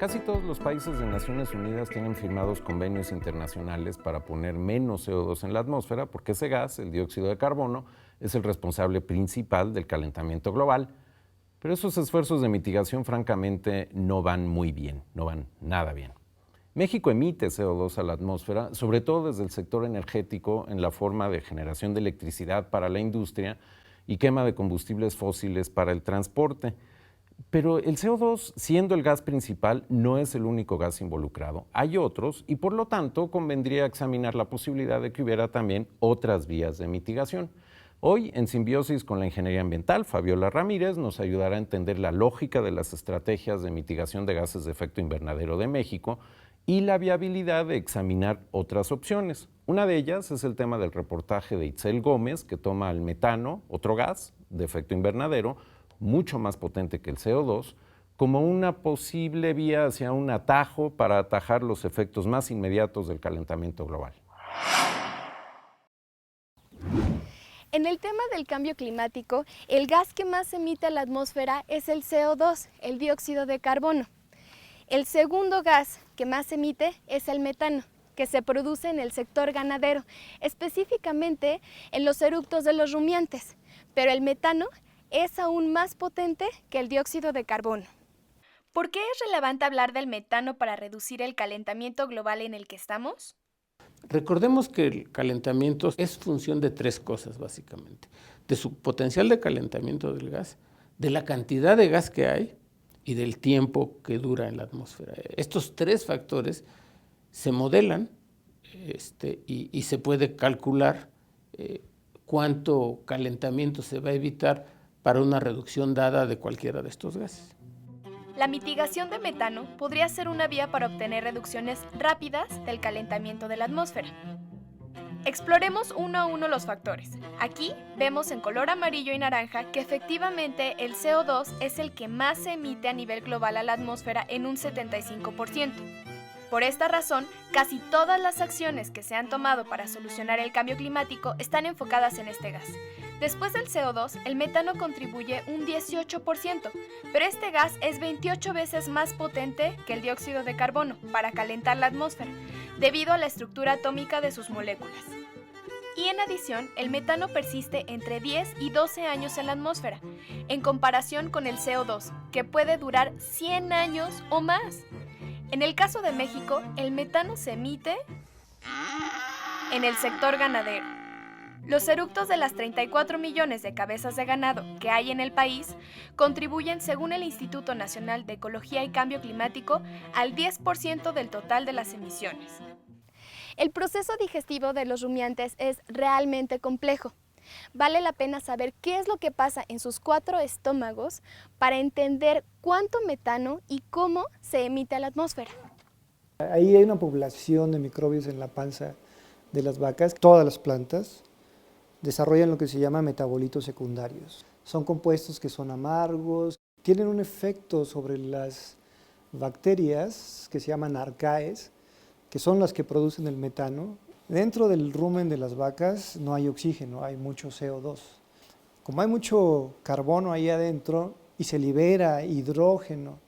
Casi todos los países de Naciones Unidas tienen firmados convenios internacionales para poner menos CO2 en la atmósfera, porque ese gas, el dióxido de carbono, es el responsable principal del calentamiento global. Pero esos esfuerzos de mitigación, francamente, no van muy bien, no van nada bien. México emite CO2 a la atmósfera, sobre todo desde el sector energético, en la forma de generación de electricidad para la industria y quema de combustibles fósiles para el transporte. Pero el CO2, siendo el gas principal, no es el único gas involucrado. Hay otros y, por lo tanto, convendría examinar la posibilidad de que hubiera también otras vías de mitigación. Hoy, en simbiosis con la ingeniería ambiental, Fabiola Ramírez nos ayudará a entender la lógica de las estrategias de mitigación de gases de efecto invernadero de México y la viabilidad de examinar otras opciones. Una de ellas es el tema del reportaje de Itzel Gómez, que toma el metano, otro gas de efecto invernadero, mucho más potente que el CO2, como una posible vía hacia un atajo para atajar los efectos más inmediatos del calentamiento global. En el tema del cambio climático, el gas que más emite a la atmósfera es el CO2, el dióxido de carbono. El segundo gas que más emite es el metano, que se produce en el sector ganadero, específicamente en los eructos de los rumiantes. Pero el metano es aún más potente que el dióxido de carbono. ¿Por qué es relevante hablar del metano para reducir el calentamiento global en el que estamos? Recordemos que el calentamiento es función de tres cosas, básicamente. De su potencial de calentamiento del gas, de la cantidad de gas que hay y del tiempo que dura en la atmósfera. Estos tres factores se modelan y se puede calcular cuánto calentamiento se va a evitar para una reducción dada de cualquiera de estos gases. La mitigación de metano podría ser una vía para obtener reducciones rápidas del calentamiento de la atmósfera. Exploremos uno a uno los factores. Aquí vemos en color amarillo y naranja que efectivamente el CO2 es el que más se emite a nivel global a la atmósfera en un 75%. Por esta razón, casi todas las acciones que se han tomado para solucionar el cambio climático están enfocadas en este gas. Después del CO2, el metano contribuye un 18%, pero este gas es 28 veces más potente que el dióxido de carbono para calentar la atmósfera, debido a la estructura atómica de sus moléculas. Y en adición, el metano persiste entre 10 y 12 años en la atmósfera, en comparación con el CO2, que puede durar 100 años o más. En el caso de México, el metano se emite en el sector ganadero. Los eructos de las 34 millones de cabezas de ganado que hay en el país contribuyen, según el Instituto Nacional de Ecología y Cambio Climático, al 10% del total de las emisiones. El proceso digestivo de los rumiantes es realmente complejo. Vale la pena saber qué es lo que pasa en sus 4 estómagos para entender cuánto metano y cómo se emite a la atmósfera. Ahí hay una población de microbios en la panza de las vacas. Todas las plantas desarrollan lo que se llama metabolitos secundarios. Son compuestos que son amargos, tienen un efecto sobre las bacterias que se llaman arcaes, que son las que producen el metano. Dentro del rumen de las vacas no hay oxígeno, hay mucho CO2. Como hay mucho carbono ahí adentro y se libera hidrógeno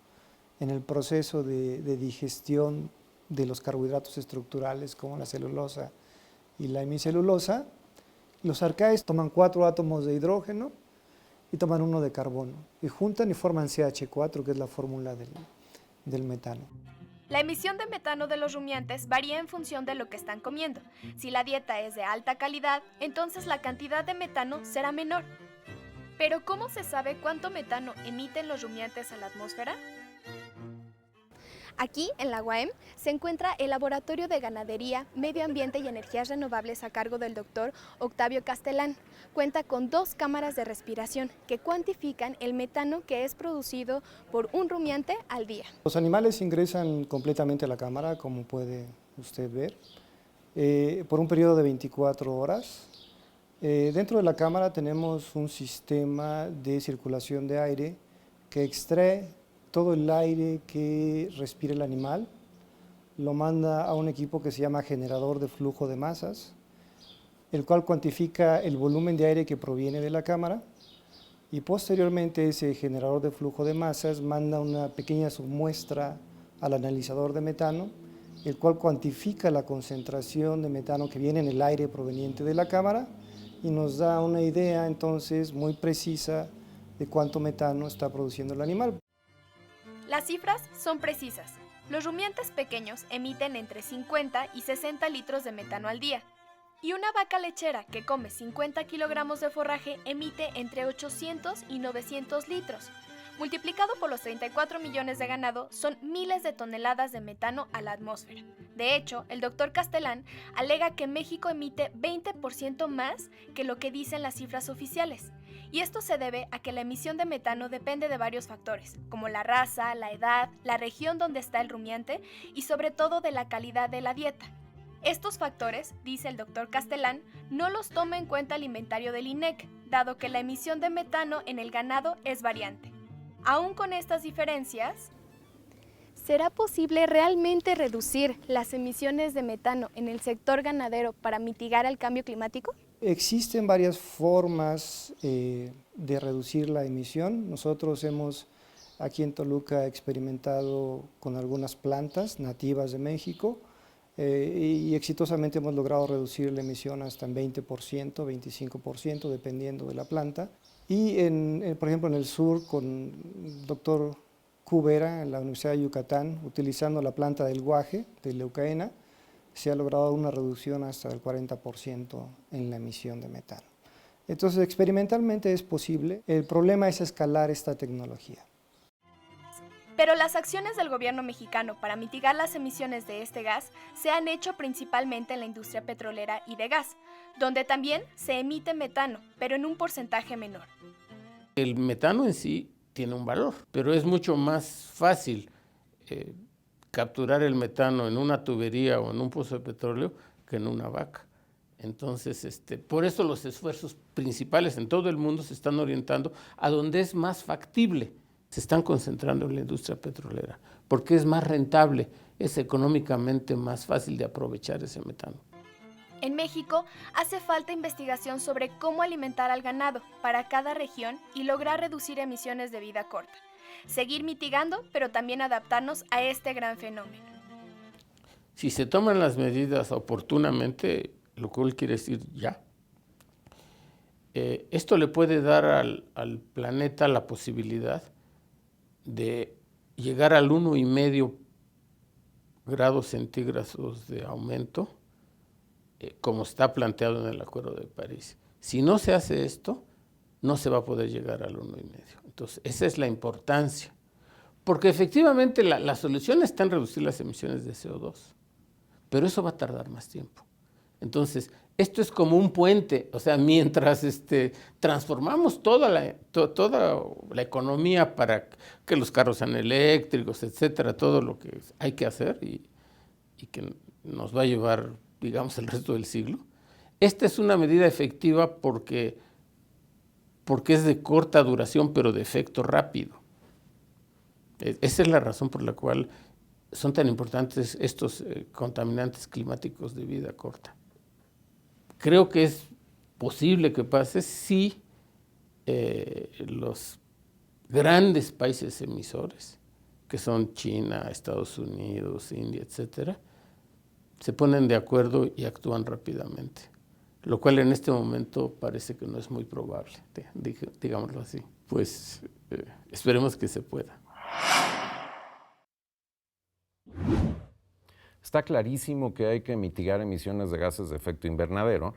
en el proceso de digestión de los carbohidratos estructurales como la celulosa y la hemicelulosa, los arcaes toman 4 átomos de hidrógeno y toman 1 de carbono y juntan y forman CH4, que es la fórmula del metano. La emisión de metano de los rumiantes varía en función de lo que están comiendo. Si la dieta es de alta calidad, entonces la cantidad de metano será menor. Pero ¿cómo se sabe cuánto metano emiten los rumiantes a la atmósfera? Aquí, en la UAM, se encuentra el Laboratorio de Ganadería, Medio Ambiente y Energías Renovables a cargo del doctor Octavio Castelán. Cuenta con 2 cámaras de respiración que cuantifican el metano que es producido por un rumiante al día. Los animales ingresan completamente a la cámara, como puede usted ver, por un periodo de 24 horas. Dentro de la cámara tenemos un sistema de circulación de aire que extrae todo el aire que respira el animal, lo manda a un equipo que se llama generador de flujo de masas, el cual cuantifica el volumen de aire que proviene de la cámara y posteriormente ese generador de flujo de masas manda una pequeña submuestra al analizador de metano, el cual cuantifica la concentración de metano que viene en el aire proveniente de la cámara y nos da una idea entonces muy precisa de cuánto metano está produciendo el animal. Las cifras son precisas. Los rumiantes pequeños emiten entre 50 y 60 litros de metano al día. Y una vaca lechera que come 50 kilogramos de forraje emite entre 800 y 900 litros. Multiplicado por los 34 millones de ganado, son miles de toneladas de metano a la atmósfera. De hecho, el doctor Castellán alega que México emite 20% más que lo que dicen las cifras oficiales. Y esto se debe a que la emisión de metano depende de varios factores, como la raza, la edad, la región donde está el rumiante y sobre todo de la calidad de la dieta. Estos factores, dice el doctor Castellán, no los toma en cuenta el inventario del INEC, dado que la emisión de metano en el ganado es variante. Aún con estas diferencias, ¿será posible realmente reducir las emisiones de metano en el sector ganadero para mitigar el cambio climático? Existen varias formas de reducir la emisión. Nosotros hemos aquí en Toluca experimentado con algunas plantas nativas de México y exitosamente hemos logrado reducir la emisión hasta en 20%, 25%, dependiendo de la planta. Y por ejemplo en el sur con el doctor Cubera en la Universidad de Yucatán, utilizando la planta del guaje, de leucaena, se ha logrado una reducción hasta del 40% en la emisión de metano. Entonces, experimentalmente es posible. El problema es escalar esta tecnología. Pero las acciones del gobierno mexicano para mitigar las emisiones de este gas se han hecho principalmente en la industria petrolera y de gas, donde también se emite metano, pero en un porcentaje menor. El metano en sí tiene un valor, pero es mucho más fácil capturar el metano en una tubería o en un pozo de petróleo que en una vaca. Entonces, por eso los esfuerzos principales en todo el mundo se están orientando a donde es más factible. Se están concentrando en la industria petrolera, porque es más rentable, es económicamente más fácil de aprovechar ese metano. En México hace falta investigación sobre cómo alimentar al ganado para cada región y lograr reducir emisiones de vida corta. Seguir mitigando, pero también adaptarnos a este gran fenómeno. Si se toman las medidas oportunamente, lo cual quiere decir ya, esto le puede dar al planeta la posibilidad de llegar al 1,5 grados centígrados de aumento, como está planteado en el Acuerdo de París. Si no se hace esto, no se va a poder llegar al 1,5. Entonces, esa es la importancia. Porque efectivamente la solución está en reducir las emisiones de CO2, pero eso va a tardar más tiempo. Entonces, esto es como un puente, o sea, mientras transformamos toda la economía para que los carros sean eléctricos, etcétera, todo lo que hay que hacer y que nos va a llevar, digamos, el resto del siglo. Esta es una medida efectiva porque es de corta duración, pero de efecto rápido. Esa es la razón por la cual son tan importantes estos contaminantes climáticos de vida corta. Creo que es posible que pase si los grandes países emisores, que son China, Estados Unidos, India, etcétera, se ponen de acuerdo y actúan rápidamente, lo cual en este momento parece que no es muy probable, digámoslo así. Pues esperemos que se pueda. Está clarísimo que hay que mitigar emisiones de gases de efecto invernadero,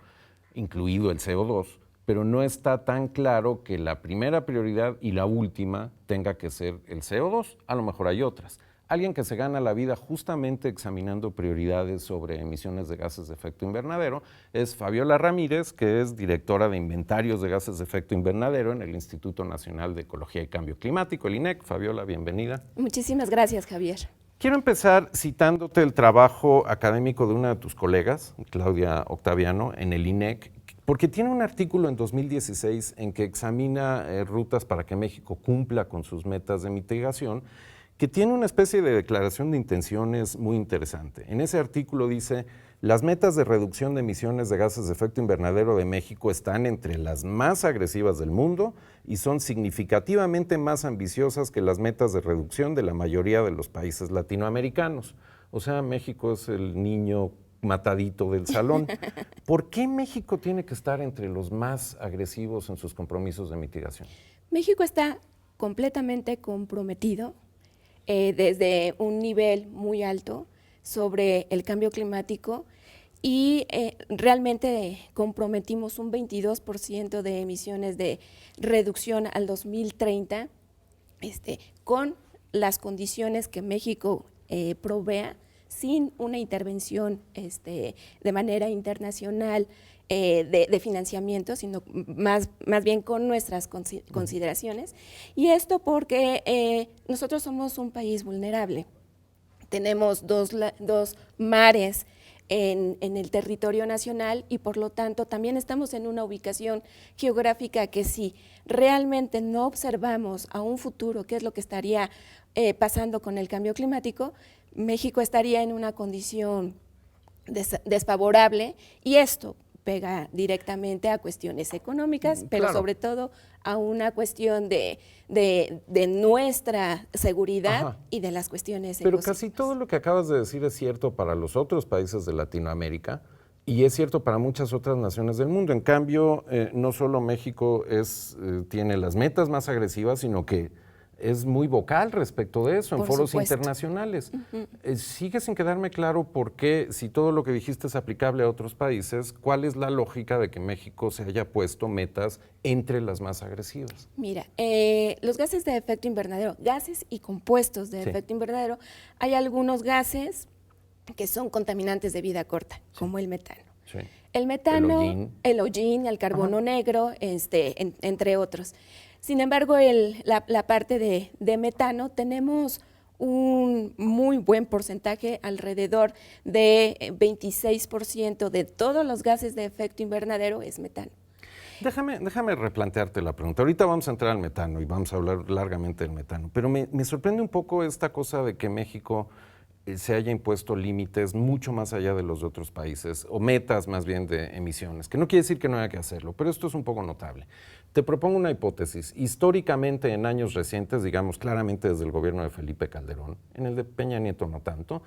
incluido el CO2, pero no está tan claro que la primera prioridad y la última tenga que ser el CO2. A lo mejor hay otras. Alguien que se gana la vida justamente examinando prioridades sobre emisiones de gases de efecto invernadero es Fabiola Ramírez, que es directora de inventarios de gases de efecto invernadero en el Instituto Nacional de Ecología y Cambio Climático, el INEC. Fabiola, bienvenida. Muchísimas gracias, Javier. Quiero empezar citándote el trabajo académico de una de tus colegas, Claudia Octaviano, en el INEC, porque tiene un artículo en 2016 en que examina rutas para que México cumpla con sus metas de mitigación, que tiene una especie de declaración de intenciones muy interesante. En ese artículo dice, Las metas de reducción de emisiones de gases de efecto invernadero de México están entre las más agresivas del mundo y son significativamente más ambiciosas que las metas de reducción de la mayoría de los países latinoamericanos. O sea, México es el niño matadito del salón. ¿Por qué México tiene que estar entre los más agresivos en sus compromisos de mitigación? México está completamente comprometido desde un nivel muy alto sobre el cambio climático y realmente comprometimos un 22% de emisiones de reducción al 2030 con las condiciones que México provea, sin una intervención de manera internacional de financiamiento, sino más bien con nuestras consideraciones. Y esto porque nosotros somos un país vulnerable. Tenemos dos mares en el territorio nacional y por lo tanto también estamos en una ubicación geográfica que si realmente no observamos a un futuro qué es lo que estaría pasando con el cambio climático, México estaría en una condición desfavorable y esto pega directamente a cuestiones económicas, pero claro, sobre todo a una cuestión de nuestra seguridad. Ajá. Y de las cuestiones Pero ecosistémicas. casi todo lo que acabas de decir es cierto para los otros países de Latinoamérica y es cierto para muchas otras naciones del mundo. En cambio, no solo México tiene las metas más agresivas, sino que es muy vocal respecto de eso en foros internacionales. Sigue sin quedarme claro por qué, si todo lo que dijiste es aplicable a otros países, ¿cuál es la lógica de que México se haya puesto metas entre las más agresivas? Mira, los gases de efecto invernadero, gases y compuestos de efecto invernadero, hay algunos gases que son contaminantes de vida corta, como el metano. Sí. El metano, el hollín, el carbono negro, entre otros. Sin embargo, la parte de metano, tenemos un muy buen porcentaje, alrededor de 26% de todos los gases de efecto invernadero es metano. Déjame replantearte la pregunta. Ahorita vamos a entrar al metano y vamos a hablar largamente del metano, pero me sorprende un poco esta cosa de que México se haya impuesto límites mucho más allá de los de otros países, o metas más bien de emisiones, que no quiere decir que no haya que hacerlo, pero esto es un poco notable. Te propongo una hipótesis. Históricamente, en años recientes, digamos claramente desde el gobierno de Felipe Calderón, en el de Peña Nieto no tanto,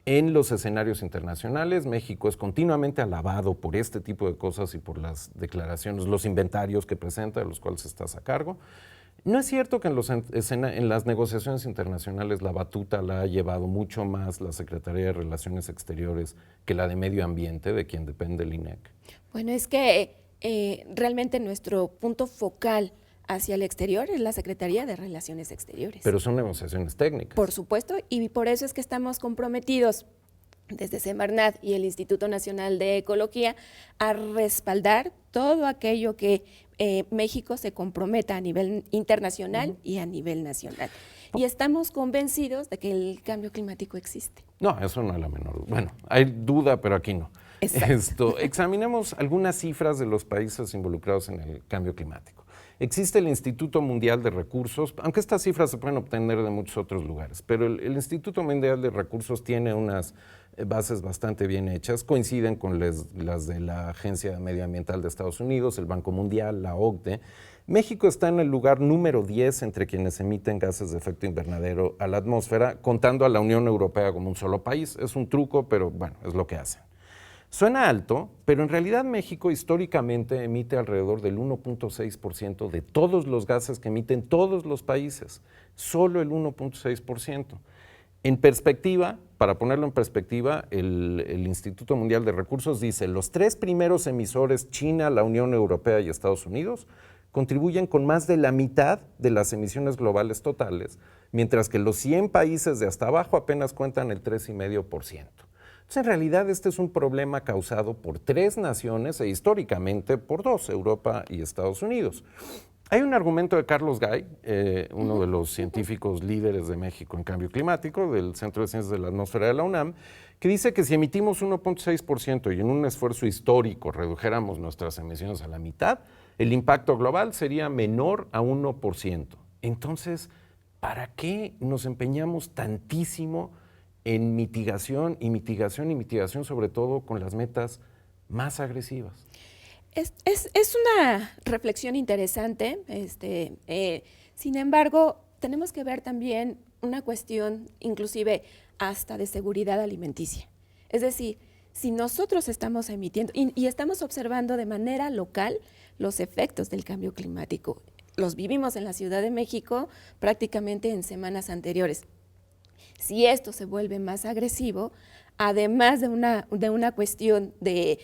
en los escenarios internacionales, México es continuamente alabado por este tipo de cosas y por las declaraciones, los inventarios que presenta, de los cuales estás a cargo. ¿No es cierto que en las negociaciones internacionales la batuta la ha llevado mucho más la Secretaría de Relaciones Exteriores que la de Medio Ambiente, de quien depende el INEC? Bueno, es que realmente nuestro punto focal hacia el exterior es la Secretaría de Relaciones Exteriores. Pero son negociaciones técnicas. Por supuesto, y por eso es que estamos comprometidos desde Semarnat y el Instituto Nacional de Ecología a respaldar todo aquello que México se comprometa a nivel internacional y a nivel nacional. Y estamos convencidos de que el cambio climático existe. No, eso no es la menor duda. Bueno, hay duda, pero aquí no. Examinemos algunas cifras de los países involucrados en el cambio climático. Existe el Instituto Mundial de Recursos, aunque estas cifras se pueden obtener de muchos otros lugares, pero el Instituto Mundial de Recursos tiene unas bases bastante bien hechas, coinciden con las de la Agencia Medioambiental de Estados Unidos, el Banco Mundial, la OCDE. México está en el lugar número 10 entre quienes emiten gases de efecto invernadero a la atmósfera, contando a la Unión Europea como un solo país. Es un truco, pero bueno, es lo que hacen. Suena alto, pero en realidad México históricamente emite alrededor del 1.6% de todos los gases que emiten todos los países, solo el 1.6%. En perspectiva, para ponerlo en perspectiva, el Instituto Mundial de Recursos dice, los 3 primeros emisores, China, la Unión Europea y Estados Unidos, contribuyen con más de la mitad de las emisiones globales totales, mientras que los 100 países de hasta abajo apenas cuentan el 3,5%. Entonces, en realidad, este es un problema causado por 3 naciones e históricamente por 2, Europa y Estados Unidos. Hay un argumento de Carlos Gay, uno de los científicos líderes de México en cambio climático, del Centro de Ciencias de la Atmósfera de la UNAM, que dice que si emitimos 1.6% y en un esfuerzo histórico redujéramos nuestras emisiones a la mitad, el impacto global sería menor a 1%. Entonces, ¿para qué nos empeñamos tantísimo en mitigación y mitigación y mitigación, sobre todo con las metas más agresivas. Es una reflexión interesante. Sin embargo, tenemos que ver también una cuestión inclusive hasta de seguridad alimenticia. Es decir, si nosotros estamos emitiendo y estamos observando de manera local los efectos del cambio climático, los vivimos en la Ciudad de México prácticamente en semanas anteriores. Si esto se vuelve más agresivo, además de una cuestión de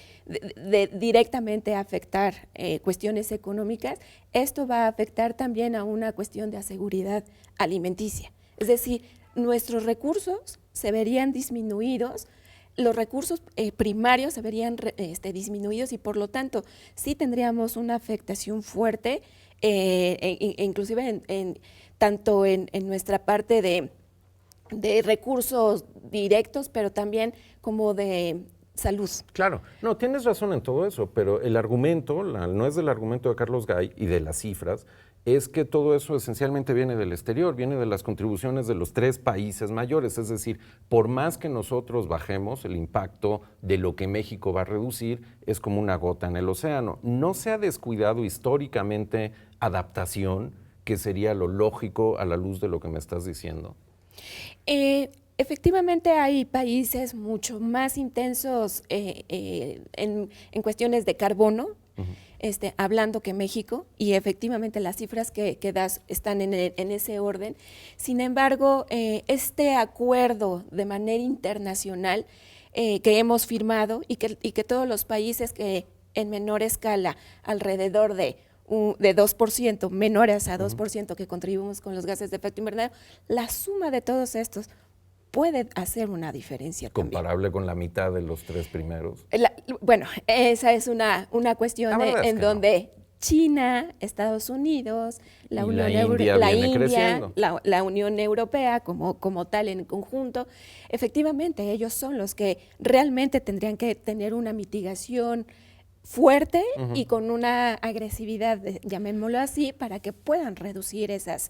directamente afectar cuestiones económicas, esto va a afectar también a una cuestión de seguridad alimenticia. Es decir, nuestros recursos se verían disminuidos, los recursos primarios se verían disminuidos y por lo tanto sí tendríamos una afectación fuerte, inclusive tanto en nuestra parte de recursos directos, pero también como de salud. Claro, no, tienes razón en todo eso, pero el argumento, no es del argumento de Carlos Gay y de las cifras, es que todo eso esencialmente viene del exterior, viene de las contribuciones de los 3 países mayores, es decir, por más que nosotros bajemos, el impacto de lo que México va a reducir es como una gota en el océano. No se ha descuidado históricamente adaptación, que sería lo lógico a la luz de lo que me estás diciendo. Efectivamente hay países mucho más intensos en cuestiones de carbono, hablando que México, y efectivamente las cifras que das están en ese orden. Sin embargo, este acuerdo de manera internacional que hemos firmado y que todos los países que en menor escala, alrededor de 2%, menores a 2% que contribuimos con los gases de efecto invernadero, la suma de todos estos puede hacer una diferencia. Comparable con la mitad de los 3 primeros. Bueno, esa es una cuestión en donde no. China, Estados Unidos, la Unión la Unión Europea como tal en conjunto, efectivamente ellos son los que realmente tendrían que tener una mitigación fuerte y con una agresividad, llamémoslo así, para que puedan reducir esas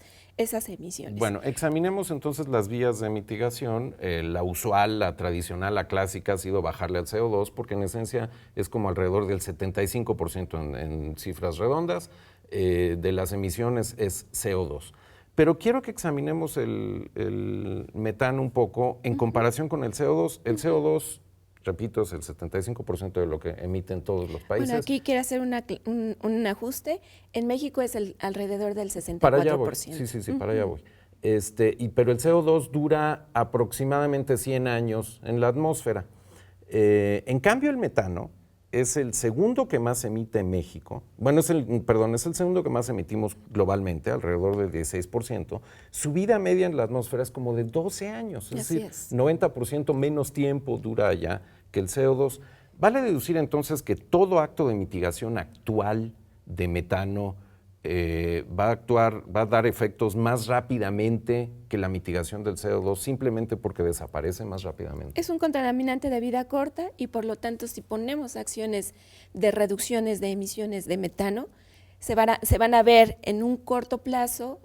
emisiones. Bueno, examinemos entonces las vías de mitigación. La usual, la tradicional, la clásica ha sido bajarle al CO2, porque en esencia es como alrededor del 75% en cifras redondas de las emisiones es CO2. Pero quiero que examinemos el metano un poco en comparación con el CO2. El CO2, repito, es el 75% de lo que emiten todos los países. Bueno, aquí quiero hacer un ajuste. En México es alrededor del 64%. Para allá voy. Sí, para allá voy. Pero el CO2 dura aproximadamente 100 años en la atmósfera. En cambio, el metano es el segundo que más emite México. Bueno, es el segundo que más emitimos globalmente, alrededor del 16%. Su vida media en la atmósfera es como de 12 años, es decir, 90% menos tiempo dura allá que el CO2. Vale deducir entonces que todo acto de mitigación actual de metano va a dar efectos más rápidamente que la mitigación del CO2, simplemente porque desaparece más rápidamente. Es un contaminante de vida corta y por lo tanto si ponemos acciones de reducciones de emisiones de metano, se van a ver en un corto plazo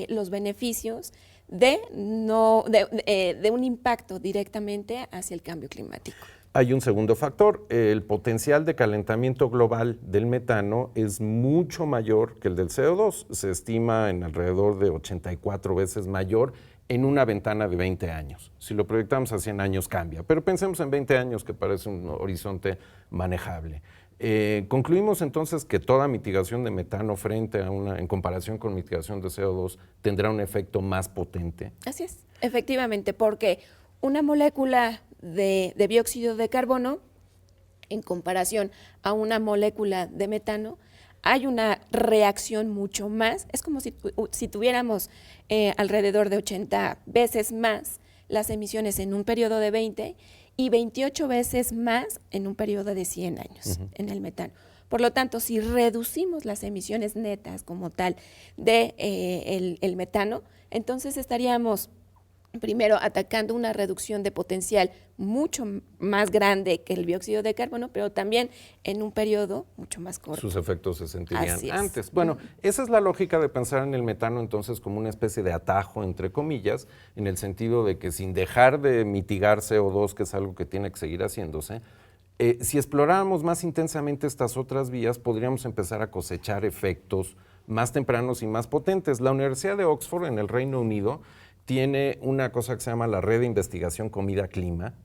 los beneficios de un impacto directamente hacia el cambio climático. Hay un segundo factor, el potencial de calentamiento global del metano es mucho mayor que el del CO2, se estima en alrededor de 84 veces mayor en una ventana de 20 años. Si lo proyectamos a 100 años cambia, pero pensemos en 20 años que parece un horizonte manejable. Concluimos entonces que toda mitigación de metano en comparación con mitigación de CO2 tendrá un efecto más potente. Así es, efectivamente, porque una molécula de dióxido de carbono, en comparación a una molécula de metano, hay una reacción mucho más, es como si tuviéramos alrededor de 80 veces más las emisiones en un periodo de 20 y 28 veces más en un periodo de 100 años en el metano. Por lo tanto, si reducimos las emisiones netas como tal de el metano, entonces estaríamos primero atacando una reducción de potencial mucho más grande que el dióxido de carbono, pero también en un periodo mucho más corto. Sus efectos se sentirían Así es. antes. Bueno, esa es la lógica de pensar en el metano entonces como una especie de atajo, entre comillas, en el sentido de que sin dejar de mitigar CO2, que es algo que tiene que seguir haciéndose, si exploráramos más intensamente estas otras vías, podríamos empezar a cosechar efectos más tempranos y más potentes. La Universidad de Oxford, en el Reino Unido, tiene una cosa que se llama la Red de Investigación Comida-Clima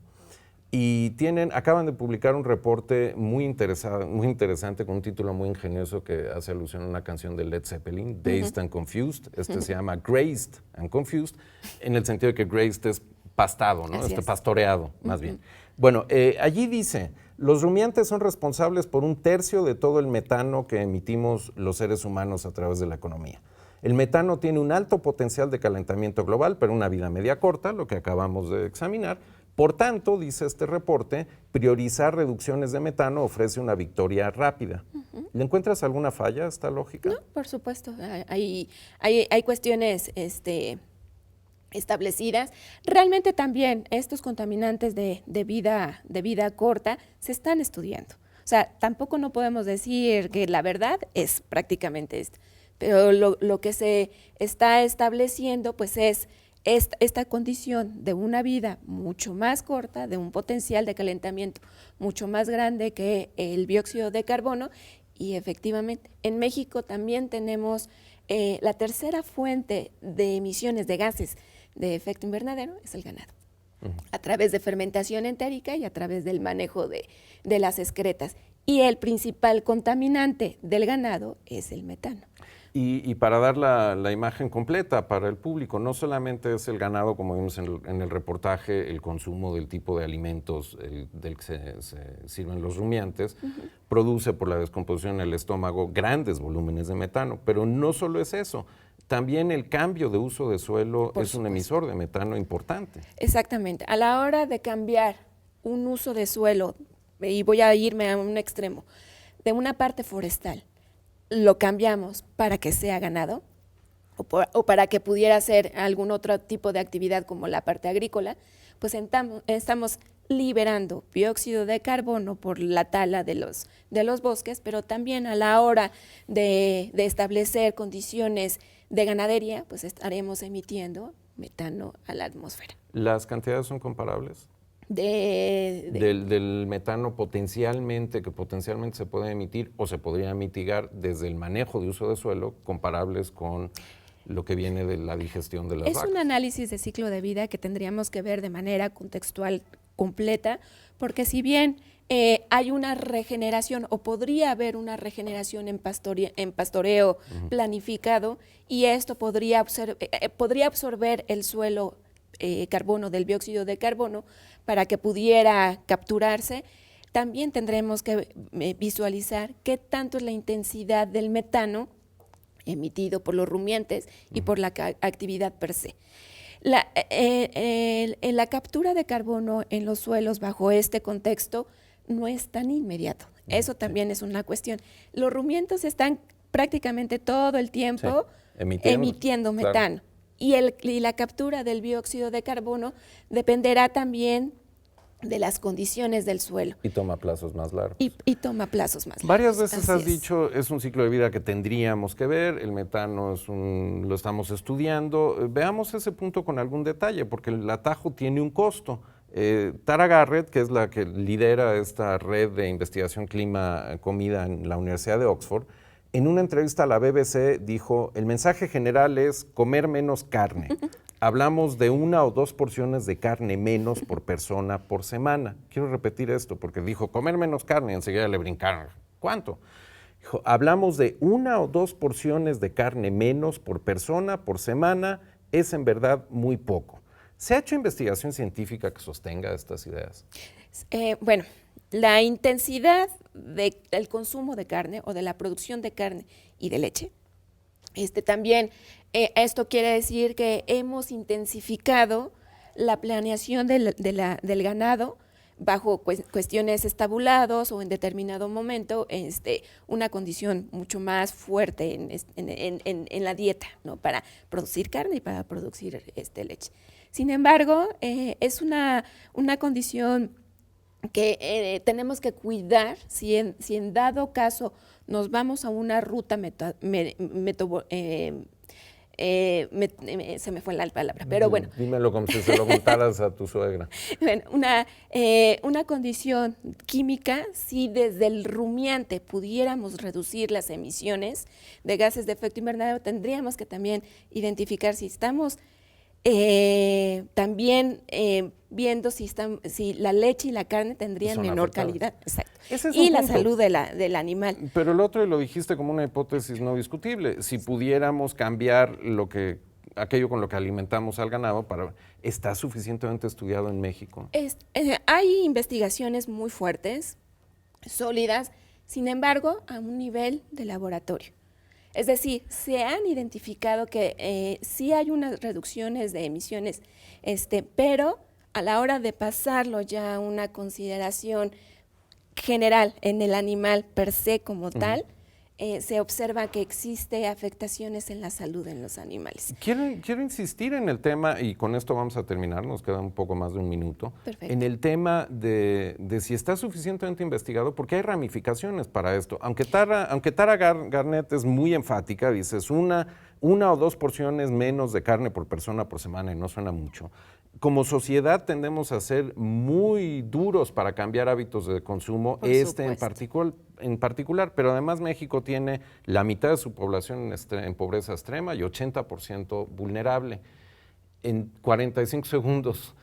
y acaban de publicar un reporte muy interesante con un título muy ingenioso que hace alusión a una canción de Led Zeppelin, Dazed and Confused. Se llama Grazed and Confused, en el sentido de que grazed es pastado, ¿no? Pastoreado, más bien. Bueno, allí dice, los rumiantes son responsables por 1/3 de todo el metano que emitimos los seres humanos a través de la economía. El metano tiene un alto potencial de calentamiento global, pero una vida media corta, lo que acabamos de examinar. Por tanto, dice este reporte, priorizar reducciones de metano ofrece una victoria rápida. ¿Le encuentras alguna falla a esta lógica? No, por supuesto. Hay cuestiones establecidas. Realmente también estos contaminantes de vida corta se están estudiando. O sea, tampoco no podemos decir que la verdad es prácticamente esto. Pero lo que se está estableciendo pues es esta condición de una vida mucho más corta, de un potencial de calentamiento mucho más grande que el dióxido de carbono, y efectivamente en México también tenemos la tercera fuente de emisiones de gases de efecto invernadero es el ganado, a través de fermentación entérica y a través del manejo de las excretas. Y el principal contaminante del ganado es el metano. Y para dar la imagen completa para el público, no solamente es el ganado, como vimos en el reportaje, el consumo del tipo de alimentos del que se sirven los rumiantes, produce por la descomposición en el estómago grandes volúmenes de metano, pero no solo es eso, también el cambio de uso de suelo es un emisor de metano importante. Exactamente, a la hora de cambiar un uso de suelo, y voy a irme a un extremo, de una parte forestal, lo cambiamos para que sea ganado o para que pudiera ser algún otro tipo de actividad como la parte agrícola, pues estamos liberando dióxido de carbono por la tala de los bosques, pero también a la hora de establecer condiciones de ganadería, pues estaremos emitiendo metano a la atmósfera. ¿Las cantidades son comparables? Del metano que potencialmente se puede emitir o se podría mitigar desde el manejo de uso de suelo, comparables con lo que viene de la digestión de las vacas. Es un análisis de ciclo de vida que tendríamos que ver de manera contextual completa, porque si bien hay una regeneración o podría haber una regeneración en pastoreo planificado, y esto podría absorber el suelo carbono del dióxido de carbono para que pudiera capturarse, también tendremos que visualizar qué tanto es la intensidad del metano emitido por los rumiantes y por la actividad per se. La captura de carbono en los suelos bajo este contexto no es tan inmediato. Eso también es una cuestión. Los rumiantes están prácticamente todo el tiempo emitiendo metano. Claro. Y la captura del dióxido de carbono dependerá también de las condiciones del suelo. Y toma plazos más largos. Y toma plazos más largos. Varias veces has dicho, es un ciclo de vida que tendríamos que ver, el metano lo estamos estudiando. Veamos ese punto con algún detalle, porque el atajo tiene un costo. Tara Garrett, que es la que lidera esta red de investigación clima-comida en la Universidad de Oxford, en una entrevista a la BBC dijo, el mensaje general es comer menos carne. Hablamos de 1 o 2 porciones de carne menos por persona por semana. Quiero repetir esto porque dijo comer menos carne y enseguida le brincaron. ¿Cuánto? Dijo, hablamos de 1 o 2 porciones de carne menos por persona por semana. Es en verdad muy poco. ¿Se ha hecho investigación científica que sostenga estas ideas? Bueno, la intensidad del consumo de carne o de la producción de carne y de leche, también esto quiere decir que hemos intensificado la planeación del ganado bajo cuestiones estabulados o en determinado momento una condición mucho más fuerte en la dieta, ¿no? Para producir carne y para producir leche. Sin embargo, es una condición que tenemos que cuidar si en dado caso nos vamos a una ruta se me fue la palabra, pero bueno. Dímelo como si se lo contaras a tu suegra. Bueno, una condición química, si desde el rumiante pudiéramos reducir las emisiones de gases de efecto invernadero, tendríamos que también identificar si estamos también viendo si la leche y la carne tendrían menor calidad. Exacto. Y la salud del animal. Pero el otro, y lo dijiste como una hipótesis no discutible, si pudiéramos cambiar aquello con lo que alimentamos al ganado, ¿está suficientemente estudiado en México? Hay investigaciones muy fuertes, sólidas, sin embargo, a un nivel de laboratorio. Es decir, se han identificado que sí hay unas reducciones de emisiones, pero a la hora de pasarlo ya a una consideración general en el animal per se como tal, se observa que existe afectaciones en la salud en los animales. Quiero insistir en el tema, y con esto vamos a terminar, nos queda un poco más de un minuto. Perfecto. En el tema de si está suficientemente investigado, porque hay ramificaciones para esto. Aunque Tara Garnett es muy enfática, dices una o dos porciones menos de carne por persona por semana, y no suena mucho. Como sociedad tendemos a ser muy duros para cambiar hábitos de consumo, en particular, pero además México tiene la mitad de su población en pobreza extrema y 80% vulnerable. En 45 segundos,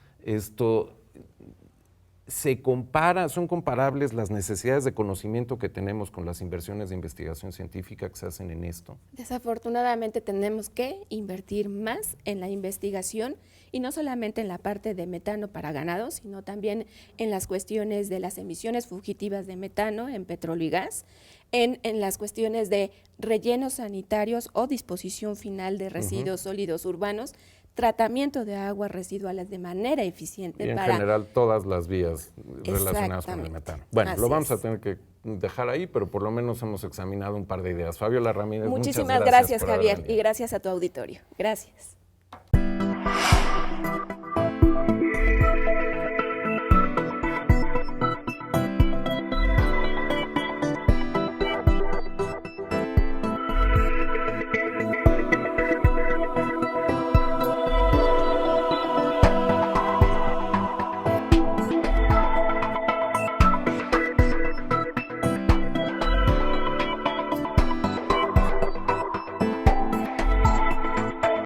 son comparables las necesidades de conocimiento que tenemos con las inversiones de investigación científica que se hacen en esto. Desafortunadamente tenemos que invertir más en la investigación y no solamente en la parte de metano para ganado, sino también en las cuestiones de las emisiones fugitivas de metano en petróleo y gas, en las cuestiones de rellenos sanitarios o disposición final de residuos sólidos urbanos, tratamiento de aguas residuales de manera eficiente. Y en general todas las vías relacionadas con el metano. Bueno, lo vamos a tener que dejar ahí, pero por lo menos hemos examinado un par de ideas. Fabiola Ramírez, muchísimas gracias Javier, y gracias a tu auditorio. Gracias.